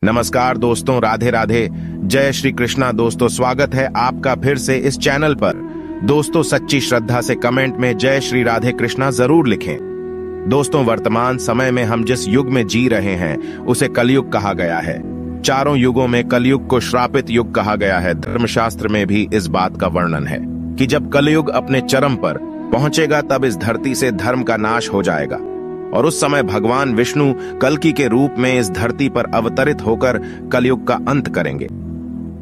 नमस्कार दोस्तों, राधे राधे, जय श्री कृष्णा। दोस्तों स्वागत है आपका फिर से इस चैनल पर। दोस्तों सच्ची श्रद्धा से कमेंट में जय श्री राधे कृष्णा जरूर लिखें। दोस्तों वर्तमान समय में हम जिस युग में जी रहे हैं उसे कलयुग कहा गया है। चारों युगों में कलयुग को श्रापित युग कहा गया है। धर्मशास्त्र में भी इस बात का वर्णन है कि जब कलयुग अपने चरम पर पहुंचेगा तब इस धरती से धर्म का नाश हो जाएगा और उस समय भगवान विष्णु कल्कि के रूप में इस धरती पर अवतरित होकर कलयुग का अंत करेंगे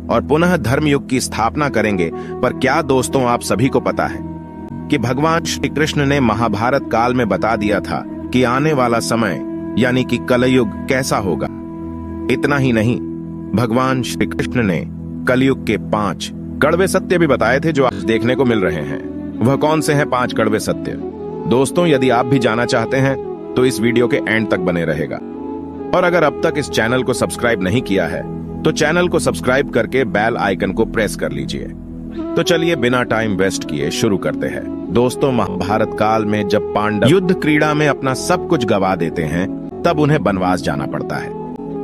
और पुनः धर्मयुग की स्थापना करेंगे। पर क्या दोस्तों आप सभी को पता है कि भगवान श्री कृष्ण ने महाभारत काल में बता दिया था कि आने वाला समय यानी कि कलयुग कैसा होगा। इतना ही नहीं, भगवान श्री कृष्ण ने कलयुग के 5 कड़वे सत्य भी बताए थे जो आज देखने को मिल रहे हैं। वह कौन से हैं 5 कड़वे सत्य? दोस्तों यदि आप भी जानना चाहते हैं तो इस वीडियो के एंड तक बने रहेगा। और अगर अब तक इस चैनल को सब्सक्राइब नहीं किया है तो चैनल को सब्सक्राइब करके बेल आइकन को प्रेस कर लीजिए। तो चलिए बिना टाइम वेस्ट किए शुरू करते हैं। दोस्तों महाभारत काल में जब पांडव युद्ध क्रीड़ा में अपना सब कुछ गवा देते हैं तब उन्हें वनवास जाना पड़ता है।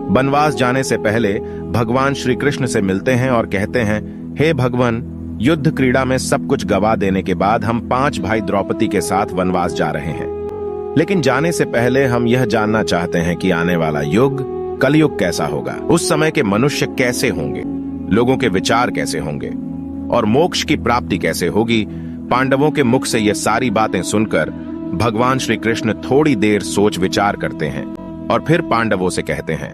वनवास जाने से पहले भगवान श्री कृष्ण से मिलते हैं और कहते हैं, हे भगवान, युद्ध क्रीड़ा में सब कुछ गवा देने के बाद हम 5 भाई द्रौपदी के साथ वनवास जा रहे हैं। लेकिन जाने से पहले हम यह जानना चाहते हैं कि आने वाला युग कलयुग कैसा होगा। उस समय के मनुष्य कैसे होंगे, लोगों के विचार कैसे होंगे और मोक्ष की प्राप्ति कैसे होगी। पांडवों के मुख से यह सारी बातें सुनकर भगवान श्री कृष्ण थोड़ी देर सोच विचार करते हैं और फिर पांडवों से कहते हैं,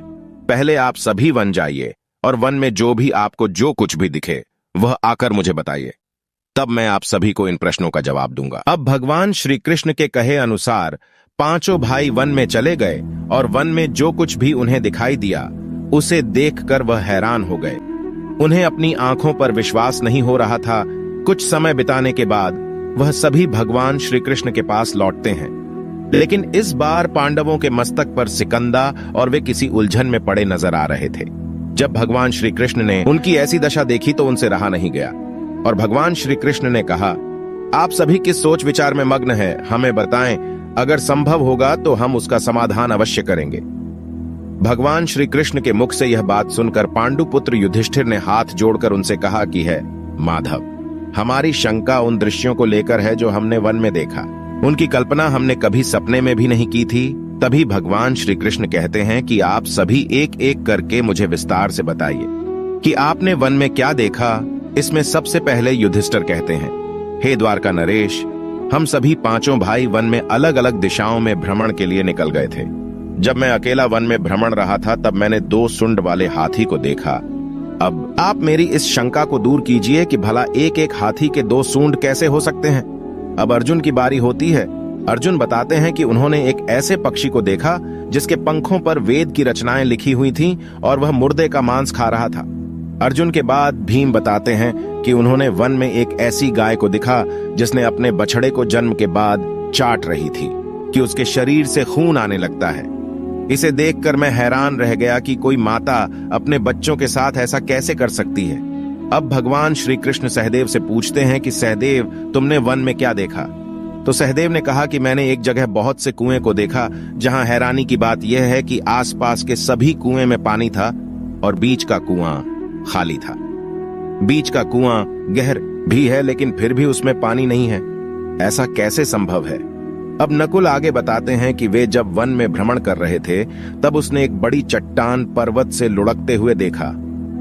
पहले आप सभी वन जाइए और वन में जो भी आपको जो कुछ भी दिखे वह आकर मुझे बताइए, तब मैं आप सभी को इन प्रश्नों का जवाब दूंगा। अब भगवान श्री कृष्ण के कहे अनुसार 5 भाई वन में चले गए और वन में जो कुछ भी उन्हें दिखाई दिया उसे देखकर वह हैरान हो गए। उन्हें अपनी आंखों पर विश्वास नहीं हो रहा था। कुछ समय बिताने के बाद वह सभी भगवान श्री कृष्ण के पास लौटते हैं, लेकिन इस बार पांडवों के मस्तक पर सिकंदा और वे किसी उलझन में पड़े नजर आ रहे थे। जब भगवान श्री कृष्ण ने उनकी ऐसी दशा देखी तो उनसे रहा नहीं गया और भगवान श्री कृष्ण ने कहा, आप सभी किस सोच विचार में मग्न हैं, हमें बताएं, अगर संभव होगा तो हम उसका समाधान अवश्य करेंगे। भगवान श्री कृष्ण के मुख से यह बात सुनकर पांडुपुत्र युधिष्ठिर ने हाथ जोड़कर उनसे कहा कि है माधव, हमारी शंका उन दृश्यों को लेकर है जो हमने वन में देखा। उनकी कल्पना हमने कभी सपने में भी नहीं की थी। तभी भगवान श्री कृष्ण कहते हैं कि आप सभी एक एक करके मुझे विस्तार से बताइए कि आपने वन में क्या देखा। इसमें सबसे पहले युधिष्ठिर कहते हैं, हे द्वारका नरेश, हम सभी 5 भाई वन में अलग अलग दिशाओं में भ्रमण के लिए निकल गए थे। जब मैं अकेला वन में भ्रमण रहा था तब मैंने 2 सूंड वाले हाथी को देखा। अब आप मेरी इस शंका को दूर कीजिए कि भला एक एक हाथी के 2 सूंड कैसे हो सकते हैं। अब अर्जुन की बारी होती है। अर्जुन बताते हैं कि उन्होंने एक ऐसे पक्षी को देखा जिसके पंखों पर वेद की रचनाएं लिखी हुई थीं और वह मुर्दे का मांस खा रहा था। अर्जुन के बाद भीम बताते हैं कि उन्होंने वन में एक ऐसी गाय को देखा जिसने अपने बछड़े को जन्म के बाद चाट रही थी कि उसके शरीर से खून आने लगता है। इसे देखकर मैं हैरान रह गया कि कोई माता अपने बच्चों के साथ ऐसा कैसे कर सकती है। अब भगवान श्री कृष्ण सहदेव से पूछते हैं कि सहदेव, तुमने वन में क्या देखा? तो सहदेव ने कहा कि मैंने एक जगह बहुत से कुएं को देखा जहां हैरानी की बात यह है कि आसपास के सभी कुएं में पानी था और बीच का कुआं खाली था। बीच का कुआं गहर भी है लेकिन फिर भी उसमें पानी नहीं है। ऐसा कैसे संभव है? अब नकुल आगे बताते हैं कि वे जब वन में भ्रमण कर रहे थे तब उसने एक बड़ी चट्टान पर्वत से लुढ़कते हुए देखा।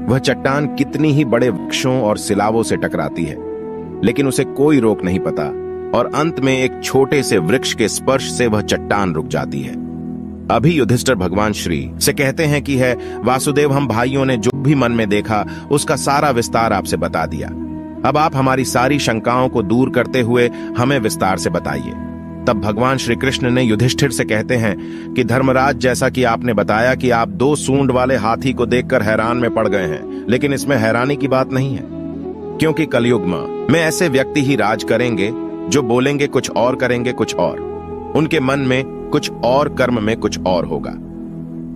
वह चट्टान कितनी ही बड़े वृक्षों और सिलावों से टकराती है लेकिन उसे कोई रोक नहीं पाता और अंत में एक छोटे से वृक्ष के स्पर्श से वह चट्टान रुक जाती है। अभी युधिष्ठिर भगवान श्री से कहते हैं कि है वासुदेव, हम भाइयों ने जो भी मन में देखा उसका सारा विस्तार आपसे बता दिया। अब आप हमारी सारी शंकाओं को दूर करते हुए हमें विस्तार से बताइए। तब भगवान श्री कृष्ण ने युधिष्ठिर से कहते हैं कि धर्मराज, जैसा कि आपने बताया कि आप 2 सूंड वाले हाथी को देखकर हैरान में पड़ गए हैं, लेकिन इसमें हैरानी की बात नहीं है, क्योंकि कलयुग में ऐसे व्यक्ति ही राज करेंगे जो बोलेंगे कुछ और करेंगे कुछ और, उनके मन में कुछ और, कर्म में कुछ और होगा।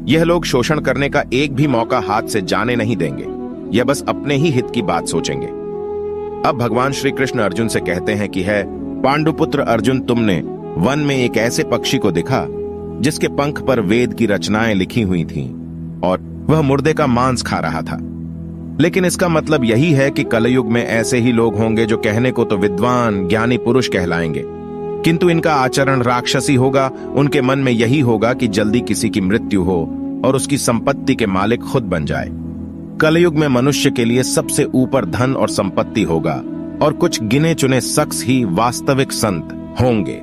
यह लोग शोषण करने का एक भी मौका हाथ से जाने नहीं देंगे, यह बस अपने ही हित की बात सोचेंगे। अब भगवान श्री कृष्ण अर्जुन से कहते हैं कि है पांडुपुत्र अर्जुन, तुमने वन में एक ऐसे पक्षी को देखा जिसके पंख पर वेद की रचनाएं लिखी हुई थीं और वह मुर्दे का मांस खा रहा था। लेकिन इसका मतलब यही है कि कलयुग में ऐसे ही लोग होंगे जो कहने को तो विद्वान ज्ञानी पुरुष कहलाएंगे, किंतु इनका आचरण राक्षसी होगा। उनके मन में यही होगा कि जल्दी किसी की मृत्यु हो और उसकी संपत्ति के मालिक खुद बन जाए। कलयुग में मनुष्य के लिए सबसे ऊपर धन और संपत्ति होगा और कुछ गिने चुने शख्स ही वास्तविक संत होंगे।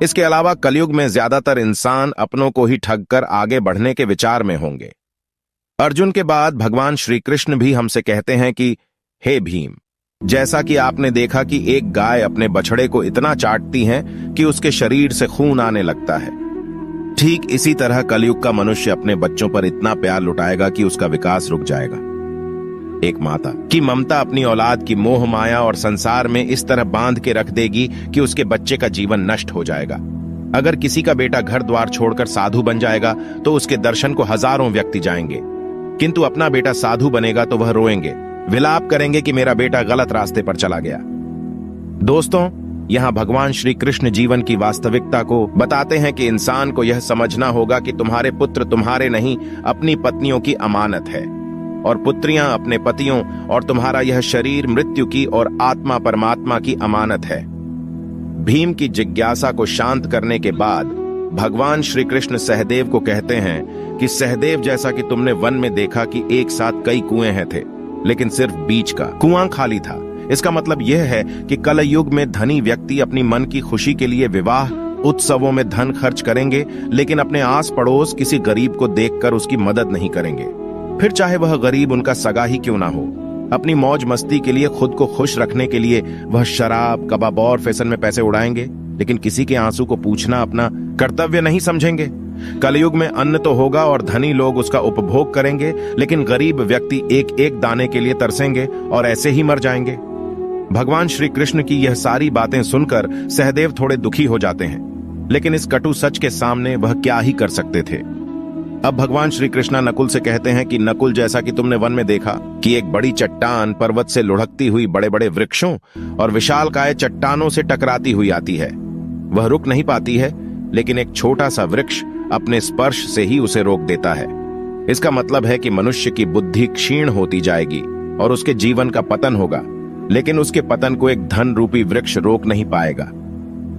इसके अलावा कलयुग में ज्यादातर इंसान अपनों को ही ठग कर आगे बढ़ने के विचार में होंगे। अर्जुन के बाद भगवान श्री कृष्ण भी हमसे कहते हैं कि हे भीम, जैसा कि आपने देखा कि एक गाय अपने बछड़े को इतना चाटती है कि उसके शरीर से खून आने लगता है, ठीक इसी तरह कलयुग का मनुष्य अपने बच्चों पर इतना प्यार लुटाएगा कि उसका विकास रुक जाएगा। एक माता की ममता अपनी औलाद की मोह माया और संसार में इस तरह बांध के रख देगी कि उसके बच्चे का जीवन नष्ट हो जाएगा। अगर किसी का बेटा घर द्वार छोड़कर साधु बन जाएगा तो उसके दर्शन को हजारों व्यक्ति जाएंगे, किंतु अपना बेटा साधु बनेगा तो वह रोएंगे, विलाप करेंगे कि मेरा बेटा गलत रास्ते पर चला गया। दोस्तों, यहाँ भगवान श्री कृष्ण जीवन की वास्तविकता को बताते हैं कि इंसान को यह समझना होगा कि तुम्हारे पुत्र तुम्हारे नहीं, अपनी पत्नियों की अमानत है, और पुत्रियां अपने पतियों, और तुम्हारा यह शरीर मृत्यु की और आत्मा परमात्मा की अमानत है। भीम की जिज्ञासा को शांत करने के बाद भगवान श्री कृष्ण सहदेव को कहते हैं कि सहदेव, जैसा कि तुमने वन में देखा कि एक साथ कई कुएं हैं थे, लेकिन सिर्फ बीच का कुआं खाली था। इसका मतलब यह है कि कल युग में धनी व्यक्ति अपनी मन की खुशी के लिए विवाह उत्सवों में धन खर्च करेंगे, लेकिन अपने आस पड़ोस किसी गरीब को देखकर उसकी मदद नहीं करेंगे, फिर चाहे वह गरीब उनका सगा ही क्यों ना हो। अपनी मौज मस्ती के लिए, खुद को खुश रखने के लिए वह शराब, कबाब और फैशन में पैसे उड़ाएंगे, लेकिन किसी के आंसू को पूछना अपना कर्तव्य नहीं समझेंगे। कलयुग में अन्न तो होगा और धनी लोग उसका उपभोग करेंगे, लेकिन गरीब व्यक्ति एक एक दाने के लिए तरसेंगे और ऐसे ही मर जाएंगे। भगवान श्री कृष्ण की यह सारी बातें सुनकर सहदेव थोड़े दुखी हो जाते हैं, लेकिन इस कटु सच के सामने वह क्या ही कर सकते थे। अब भगवान श्री कृष्णा नकुल से कहते हैं कि नकुल, जैसा कि तुमने वन में देखा कि एक बड़ी चट्टान पर्वत से लुढ़कती हुई बड़े बड़े वृक्षों और विशालकाय चट्टानों से टकराती हुई आती है। वह रुक नहीं पाती है, लेकिन एक छोटा सा वृक्ष अपने स्पर्श से ही उसे रोक देता है। इसका मतलब है कि मनुष्य की बुद्धि क्षीण होती जाएगी और उसके जीवन का पतन होगा, लेकिन उसके पतन को एक धन रूपी वृक्ष रोक नहीं पाएगा,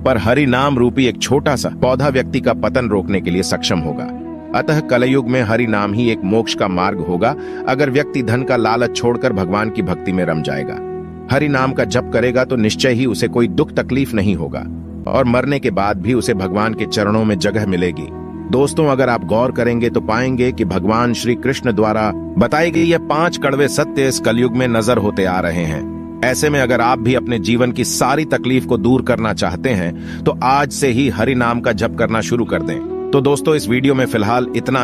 पर हरि नाम रूपी एक छोटा सा पौधा व्यक्ति का पतन रोकने के लिए सक्षम होगा। अतः कलयुग में हरि नाम ही एक मोक्ष का मार्ग होगा, अगर व्यक्ति धन का लालच छोड़कर भगवान की भक्ति में रम जाएगा। हरि नाम का जप करेगा तो निश्चय ही उसे कोई दुख तकलीफ नहीं होगा और मरने के बाद भी उसे भगवान के चरणों में जगह मिलेगी। दोस्तों, अगर आप गौर करेंगे तो पाएंगे कि भगवान श्री कृष्ण द्वारा बताई गई ये 5 कड़वे सत्य इस कलयुग में नजर होते आ रहे हैं। ऐसे में अगर आप भी अपने जीवन की सारी तकलीफ को दूर करना चाहते हैं तो आज से ही हरि नाम का जप करना शुरू कर दें। तो दोस्तों, इस वीडियो में फिलहाल इतना ही।